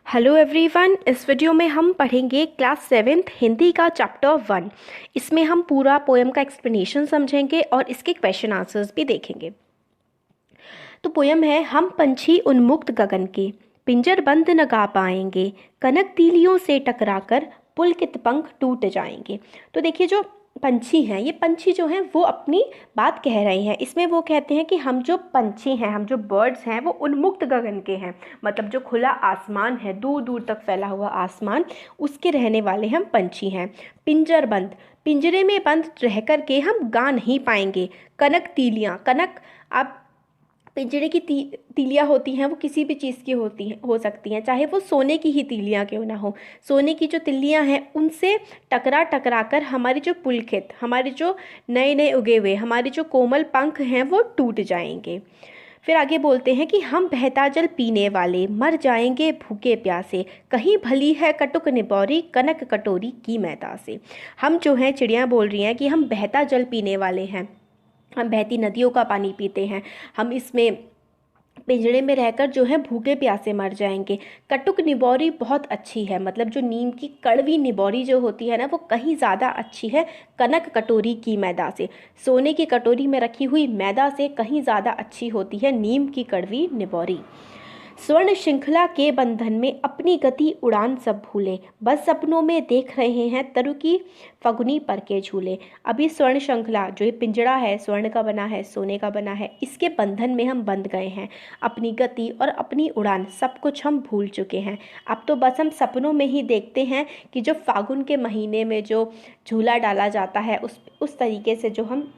Hello everyone, इस video में हम पढ़ेंगे क्लास सेवेंथ हिंदी का चैप्टर 1। इसमें हम पूरा पोएम का एक्सप्लेनेशन समझेंगे और इसके क्वेश्चन आंसर्स भी देखेंगे। तो पोएम है, हम पंछी उन्मुक्त गगन के, पिंजर बंद न गा पाएंगे, कनक तीलियों से टकराकर पुलकित पंख टूट जाएंगे। तो देखिए, जो पंछी हैं, ये पंछी जो हैं वो अपनी बात कह रहे हैं। इसमें वो कहते हैं कि हम जो पंछी हैं, हम जो बर्ड्स हैं, वो उन्मुक्त गगन के हैं। मतलब जो खुला आसमान है, दूर दूर तक फैला हुआ आसमान, उसके रहने वाले हम पंछी हैं। पिंजर बंद, पिंजरे में बंद रह कर के हम गा नहीं पाएंगे। कनक तीलियाँ, कनक, आप पिंजरे की तीलियाँ होती हैं, वो किसी भी चीज़ की होती हैं, हो सकती हैं, चाहे वो सोने की ही तीलियाँ क्यों ना हो। सोने की जो तिल्लियाँ हैं, उनसे टकरा टकरा कर हमारी जो पुलकित, हमारे जो नए नए उगे हुए हमारे जो कोमल पंख हैं, वो टूट जाएंगे। फिर आगे बोलते हैं कि हम बहता जल पीने वाले मर जाएंगे भूखे प्यासे, कहीं भली है कटुक निबौरी कनक कटोरी की मैदा से। हम जो हैं, चिड़ियाँ बोल रही हैं कि हम बहता जल पीने वाले हैं, हम बहती नदियों का पानी पीते हैं, हम इसमें पिंजड़े में रहकर जो है भूखे प्यासे मर जाएंगे। कटुक निबौरी बहुत अच्छी है, मतलब जो नीम की कड़वी निबौरी जो होती है ना, वो कहीं ज़्यादा अच्छी है कनक कटोरी की मैदा से। सोने की कटोरी में रखी हुई मैदा से कहीं ज़्यादा अच्छी होती है नीम की कड़वी निबौरी। स्वर्ण श्रृंखला के बंधन में अपनी गति उड़ान सब भूले, बस सपनों में देख रहे हैं तरु की फगुनी पर के झूले। अभी स्वर्ण श्रृंखला, जो ये पिंजड़ा है, स्वर्ण का बना है, सोने का बना है, इसके बंधन में हम बंध गए हैं। अपनी गति और अपनी उड़ान सब कुछ हम भूल चुके हैं। अब तो बस हम सपनों में ही देखते हैं कि जो फागुन के महीने में जो झूला डाला जाता है, उस तरीके से जो हम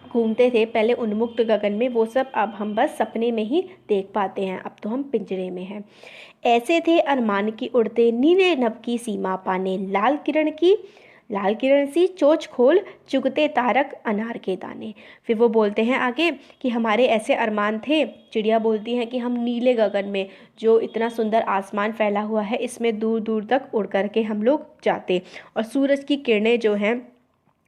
घूमते थे पहले उन्मुक्त गगन में, वो सब अब हम बस सपने में ही देख पाते हैं। अब तो हम पिंजरे में हैं। ऐसे थे अरमान की उड़ते नीले नभ की सीमा पाने, लाल किरण सी चोंच खोल चुगते तारक अनार के दाने। फिर वो बोलते हैं आगे कि हमारे ऐसे अरमान थे, चिड़िया बोलती हैं कि हम नीले गगन में, जो इतना सुंदर आसमान फैला हुआ है, इसमें दूर दूर तक उड़ करके हम लोग जाते और सूरज की किरणें जो हैं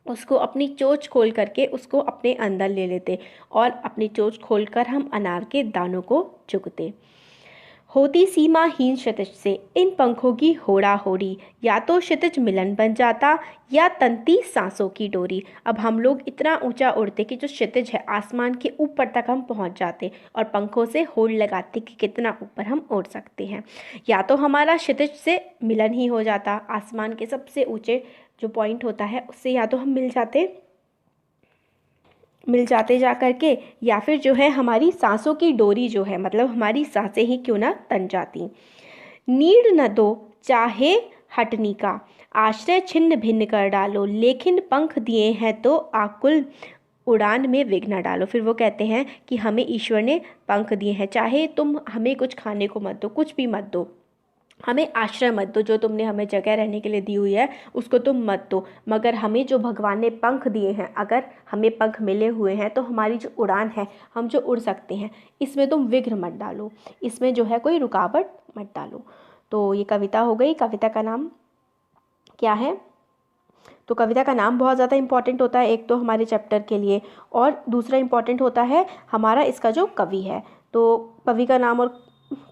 उसको अपनी चोंच खोल करके उसको अपने अंदर ले लेते और अपनी चोंच खोलकर हम अनार के दानों को चुगते। होती सीमाहीन क्षितिज से इन पंखों की होड़ा होड़ी, या तो क्षितिज मिलन बन जाता या तंती सांसों की डोरी। अब हम लोग इतना ऊंचा उड़ते कि जो क्षितिज है, आसमान के ऊपर तक हम पहुंच जाते और पंखों से होड़ लगाते कि कितना ऊपर हम उड़ सकते हैं। या तो हमारा क्षितिज से मिलन ही हो जाता, आसमान के सबसे ऊंचे जो पॉइंट होता है उससे या तो हम मिल जाते जा करके, या फिर जो है हमारी सांसों की डोरी जो है, मतलब हमारी सांसें ही क्यों ना तन जाती। नीड़ न दो चाहे हटनी का, आश्रय छिन्न भिन्न कर डालो, लेकिन पंख दिए हैं तो आकुल उड़ान में विघ्न न डालो। फिर वो कहते हैं कि हमें ईश्वर ने पंख दिए हैं, चाहे तुम हमें कुछ खाने को मत दो, कुछ भी मत दो, हमें आश्रय मत दो, जो तुमने हमें जगह रहने के लिए दी हुई है उसको तुम मत दो, मगर हमें जो भगवान ने पंख दिए हैं, अगर हमें पंख मिले हुए हैं तो हमारी जो उड़ान है, हम जो उड़ सकते हैं, इसमें तुम विघ्न मत डालो, इसमें जो है कोई रुकावट मत डालो। तो ये कविता हो गई। कविता का नाम क्या है? तो कविता का नाम बहुत ज़्यादा इंपॉर्टेंट होता है, एक तो हमारे चैप्टर के लिए, और दूसरा इंपॉर्टेंट होता है हमारा इसका जो कवि है। तो कवि का नाम और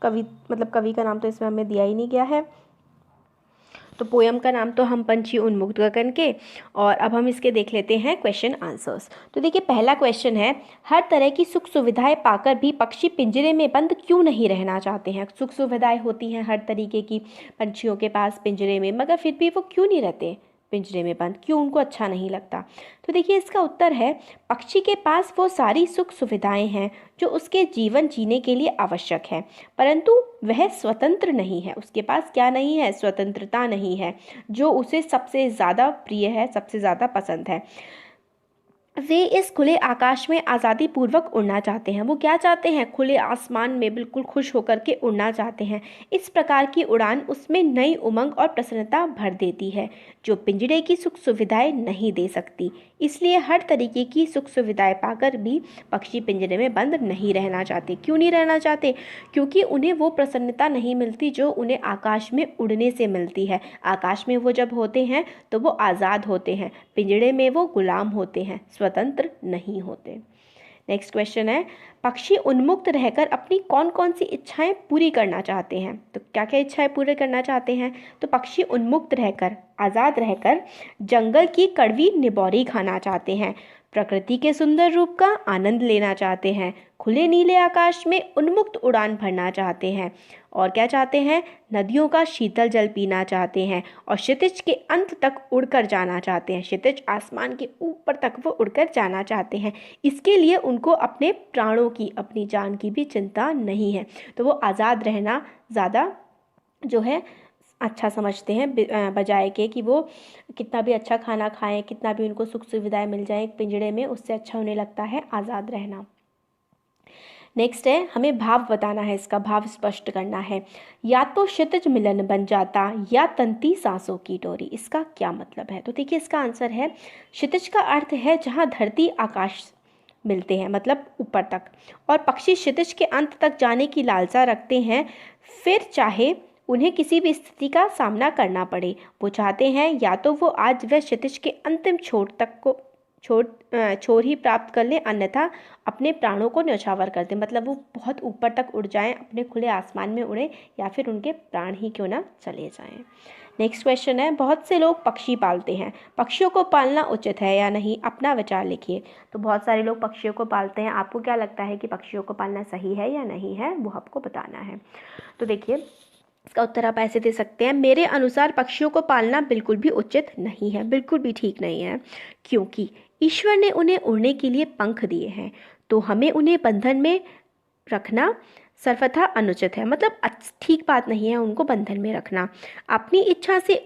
कवि का नाम तो इसमें हमें दिया ही नहीं गया है। तो पोयम का नाम तो हम पंछी उन्मुक्त गगन के। और अब हम इसके देख लेते हैं क्वेश्चन आंसर्स। तो देखिए, पहला क्वेश्चन है, हर तरह की सुख सुविधाएं पाकर भी पक्षी पिंजरे में बंद क्यों नहीं रहना चाहते हैं? सुख सुविधाएं होती हैं हर तरीके की पंछियों के पास पिंजरे में, मगर फिर भी वो क्यों नहीं रहते पिंजरे में बंद, क्यों उनको अच्छा नहीं लगता? तो देखिए, इसका उत्तर है, पक्षी के पास वो सारी सुख सुविधाएं हैं जो उसके जीवन जीने के लिए आवश्यक है, परंतु वह स्वतंत्र नहीं है। उसके पास क्या नहीं है? स्वतंत्रता नहीं है, जो उसे सबसे ज़्यादा प्रिय है, सबसे ज़्यादा पसंद है। वे इस खुले आकाश में आज़ादी पूर्वक उड़ना चाहते हैं। वो क्या चाहते हैं? खुले आसमान में बिल्कुल खुश होकर के उड़ना चाहते हैं। इस प्रकार की उड़ान उसमें नई उमंग और प्रसन्नता भर देती है, जो पिंजरे की सुख सुविधाएं नहीं दे सकती। इसलिए हर तरीके की सुख सुविधाएं पाकर भी पक्षी पिंजरे में बंद नहीं रहना चाहते। क्यों नहीं रहना चाहते? क्योंकि उन्हें वो प्रसन्नता नहीं मिलती जो उन्हें आकाश में उड़ने से मिलती है। आकाश में वो जब होते हैं तो वो आज़ाद होते हैं, पिंजरे में वो गुलाम होते हैं, स्वतंत्र नहीं होते। नेक्स्ट क्वेश्चन है, पक्षी उन्मुक्त रहकर अपनी कौन कौन सी इच्छाएं पूरी करना चाहते हैं? तो क्या क्या इच्छाएं पूरी करना चाहते हैं? तो पक्षी उन्मुक्त रहकर, आज़ाद रहकर जंगल की कड़वी निबोरी खाना चाहते हैं, प्रकृति के सुंदर रूप का आनंद लेना चाहते हैं, खुले नीले आकाश में उन्मुक्त उड़ान भरना चाहते हैं, और क्या चाहते हैं? नदियों का शीतल जल पीना चाहते हैं, और क्षितिज के अंत तक उड़कर जाना चाहते हैं। क्षितिज आसमान के ऊपर तक वो उड़कर जाना चाहते हैं। इसके लिए उनको अपने प्राणों की, अपनी जान की भी चिंता नहीं है। तो वो आज़ाद रहना ज़्यादा जो है अच्छा समझते हैं, बजाय के कि वो कितना भी अच्छा खाना खाएं, कितना भी उनको सुख सुविधाएं मिल जाएं पिंजड़े में, उससे अच्छा उन्हें लगता है आज़ाद रहना। नेक्स्ट है, हमें भाव बताना है, इसका भाव स्पष्ट करना है। या तो क्षितिज मिलन बन जाता या तंती सांसों की डोरी। इसका क्या मतलब है? तो देखिए इसका आंसर है, क्षितिज का अर्थ है जहाँ धरती आकाश मिलते हैं, मतलब ऊपर तक, और पक्षी क्षितिज के अंत तक जाने की लालसा रखते हैं, फिर चाहे उन्हें किसी भी स्थिति का सामना करना पड़े। वो चाहते हैं या तो वो आज वह क्षितिज के अंतिम छोर तक को छोर ही प्राप्त कर लें, अन्यथा अपने प्राणों को न्यौछावर कर दें, मतलब वो बहुत ऊपर तक उड़ जाएं, अपने खुले आसमान में उड़ें, या फिर उनके प्राण ही क्यों ना चले जाएं। नेक्स्ट क्वेश्चन है, बहुत से लोग पक्षी पालते हैं, पक्षियों को पालना उचित है या नहीं? अपना विचार लिखिए। तो बहुत सारे लोग पक्षियों को पालते हैं, आपको क्या लगता है कि पक्षियों को पालना सही है या नहीं है, वो आपको बताना है। तो देखिए इसका उत्तर आप ऐसे दे सकते हैं, मेरे अनुसार पक्षियों को पालना बिल्कुल भी उचित नहीं है, बिल्कुल भी ठीक नहीं है, क्योंकि ईश्वर ने उन्हें उड़ने के लिए पंख दिए हैं, तो हमें उन्हें बंधन में रखना सर्वथा अनुचित है। मतलब ठीक बात नहीं है उनको बंधन में रखना। अपनी इच्छा से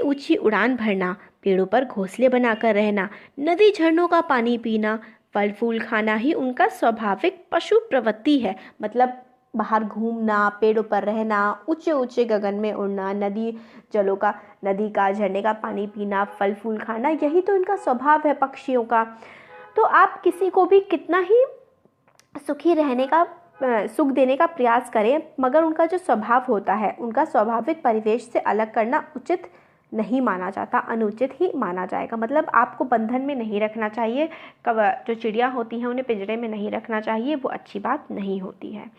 ऊंची उड़ान भरना, पेड़ों पर घोंसले बनाकर रहना, नदी झरनों का पानी पीना, फल फूल खाना ही उनका स्वाभाविक पशु प्रवृत्ति है। मतलब बाहर घूमना, पेड़ों पर रहना, ऊंचे ऊंचे गगन में उड़ना, नदी का झरने का पानी पीना, फल फूल खाना, यही तो इनका स्वभाव है पक्षियों का। तो आप किसी को भी कितना ही सुखी रहने का सुख देने का प्रयास करें, मगर उनका जो स्वभाव होता है, उनका स्वाभाविक परिवेश से अलग करना उचित नहीं माना जाता, अनुचित ही माना जाएगा। मतलब आपको बंधन में नहीं रखना चाहिए, जो चिड़िया होती हैं उन्हें पिंजरे में नहीं रखना चाहिए, वो अच्छी बात नहीं होती है।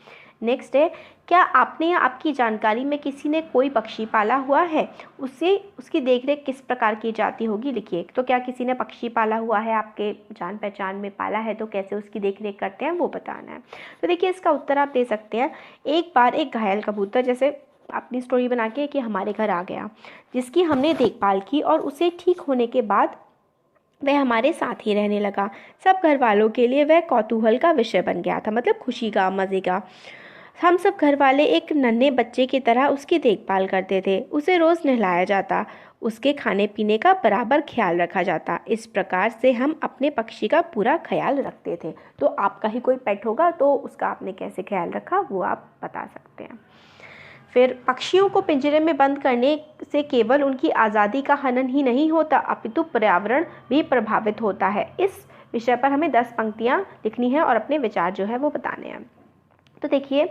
नेक्स्ट है, क्या आपने या आपकी जानकारी में किसी ने कोई पक्षी पाला हुआ है? उसकी देखरेख किस प्रकार की जाती होगी, लिखिए। तो क्या किसी ने पक्षी पाला हुआ है, आपके जान पहचान में पाला है, तो कैसे उसकी देखरेख करते हैं वो बताना है। तो देखिए इसका उत्तर आप दे सकते हैं, एक बार एक घायल कबूतर, जैसे अपनी स्टोरी बना के कि हमारे घर आ गया, जिसकी हमने देखभाल की और उसे ठीक होने के बाद वह हमारे साथ ही रहने लगा। सब घर वालों के लिए वह कौतूहल का विषय बन गया था, मतलब खुशी का, मज़े का। हम सब घर वाले एक नन्हे बच्चे की तरह उसकी देखभाल करते थे। उसे रोज़ नहलाया जाता, उसके खाने पीने का बराबर ख्याल रखा जाता। इस प्रकार से हम अपने पक्षी का पूरा ख्याल रखते थे। तो आपका ही कोई पेट होगा तो उसका आपने कैसे ख्याल रखा वो आप बता सकते हैं। फिर पक्षियों को पिंजरे में बंद करने से केवल उनकी आज़ादी का हनन ही नहीं होता, अपितु पर्यावरण भी प्रभावित होता है। इस विषय पर हमें 10 पंक्तियाँ लिखनी है और अपने विचार जो है वो बताने हैं। तो देखिए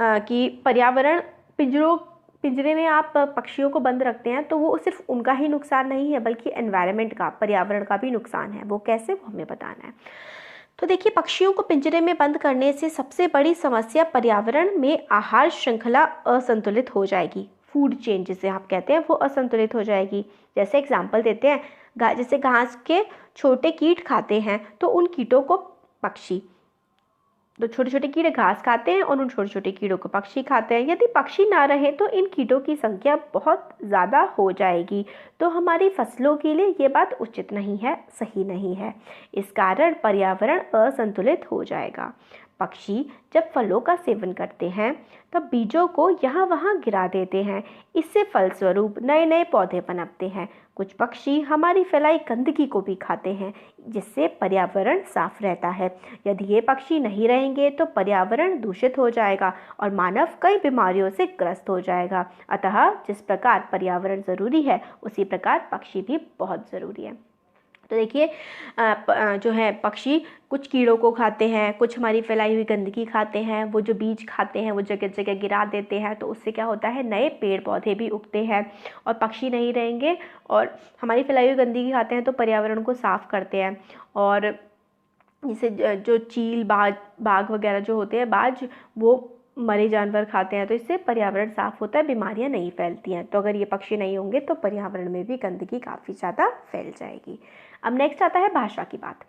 कि पर्यावरण, पिंजरे में आप पक्षियों को बंद रखते हैं तो वो सिर्फ उनका ही नुकसान नहीं है, बल्कि एनवायरनमेंट का, पर्यावरण का भी नुकसान है। वो कैसे, वो हमें बताना है। तो देखिए पक्षियों को पिंजरे में बंद करने से सबसे बड़ी समस्या पर्यावरण में आहार श्रृंखला असंतुलित हो जाएगी। फूड चेन जिसे आप कहते हैं वो असंतुलित हो जाएगी। जैसे एग्जाम्पल देते हैं, जैसे घास के छोटे कीट खाते हैं तो उन कीटों को पक्षी, तो छोटे छोटे कीड़े घास खाते हैं और उन छोटे छोटे कीड़ों को पक्षी खाते हैं। यदि पक्षी ना रहे तो इन कीटों की संख्या बहुत ज़्यादा हो जाएगी। तो हमारी फसलों के लिए ये बात उचित नहीं है, सही नहीं है। इस कारण पर्यावरण असंतुलित हो जाएगा। पक्षी जब फलों का सेवन करते हैं तब बीजों को यहाँ वहाँ गिरा देते हैं। इससे फलस्वरूप नए नए पौधे पनपते हैं। कुछ पक्षी हमारी फैलाई गंदगी को भी खाते हैं, जिससे पर्यावरण साफ रहता है। यदि ये पक्षी नहीं रहेंगे तो पर्यावरण दूषित हो जाएगा और मानव कई बीमारियों से ग्रस्त हो जाएगा। अतः जिस प्रकार पर्यावरण ज़रूरी है उसी प्रकार पक्षी भी बहुत ज़रूरी है। तो देखिए जो है पक्षी कुछ कीड़ों को खाते हैं, कुछ हमारी फैलाई हुई गंदगी खाते हैं। वो जो बीज खाते हैं वो जगह जगह गिरा देते हैं, तो उससे क्या होता है, नए पेड़ पौधे भी उगते हैं। और पक्षी नहीं रहेंगे और हमारी फैलाई हुई गंदगी खाते हैं तो पर्यावरण को साफ करते हैं और जैसे जो चील, बाघ वगैरह जो होते हैं, बाज, वो मरे जानवर खाते हैं, तो इससे पर्यावरण साफ होता है, बीमारियां नहीं फैलती हैं। तो अगर ये पक्षी नहीं होंगे तो पर्यावरण में भी गंदगी काफ़ी ज़्यादा फैल जाएगी। अब नेक्स्ट आता है भाषा की बात।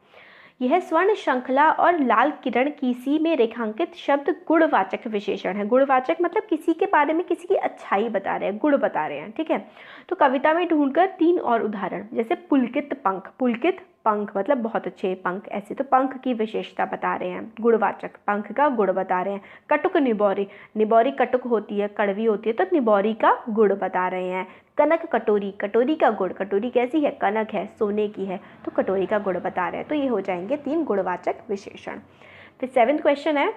यह स्वर्ण श्रृंखला और लाल किरण किसी में रेखांकित शब्द गुणवाचक विशेषण है। गुणवाचक मतलब किसी के बारे में किसी की अच्छाई बता रहे हैं, गुण बता रहे हैं, ठीक है। तो कविता में ढूंढकर 3 और उदाहरण, जैसे पुलकित पंख, पुलकित पंख मतलब बहुत अच्छे पंख, ऐसे तो पंख की विशेषता बता रहे हैं, गुणवाचक पंख का गुण बता रहे हैं। कटुक निबोरी, निबोरी कटुक होती है, कड़वी होती है, तो निबोरी का गुण बता रहे हैं। कनक कटोरी, कटोरी का गुण, कटोरी कैसी है, कनक है, सोने की है, तो कटोरी का गुण बता रहे हैं। तो ये हो जाएंगे 3 गुणवाचक विशेषण। फिर 7वां क्वेश्चन है,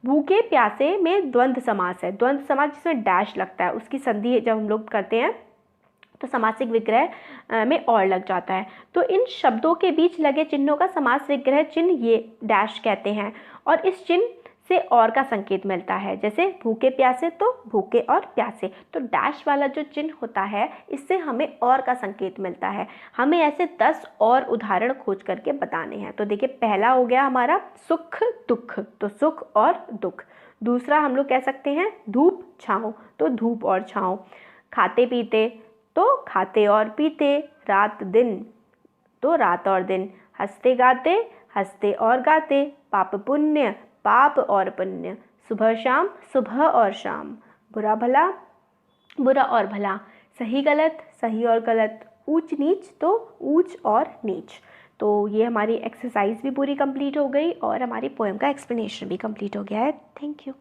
भूखे प्यासे में द्वंद्व समास है। द्वंद्व समास जिसमें डैश लगता है, उसकी संधि जब हम लोग करते हैं तो समासिक विग्रह में और लग जाता है। तो इन शब्दों के बीच लगे चिन्हों का समास विग्रह चिन्ह ये डैश कहते हैं, और इस चिन्ह से और का संकेत मिलता है। जैसे भूखे प्यासे तो भूखे और प्यासे, तो डैश वाला जो चिन्ह होता है इससे हमें और का संकेत मिलता है। हमें ऐसे 10 और उदाहरण खोज करके बताने हैं। तो देखिए, पहला हो गया हमारा सुख दुख, तो सुख और दुख। दूसरा हम लोग कह सकते हैं धूप छाँव, तो धूप और छाँव। खाते पीते तो खाते और पीते। रात दिन तो रात और दिन। हंसते गाते हंसते और गाते। पाप पुण्य, पाप और पुण्य। सुबह शाम, सुबह और शाम। बुरा भला, बुरा और भला। सही गलत, सही और गलत। ऊंच नीच तो ऊंच और नीच। तो ये हमारी एक्सरसाइज भी पूरी कंप्लीट हो गई और हमारी पोएम का एक्सप्लेनेशन भी कंप्लीट हो गया है। Thank you.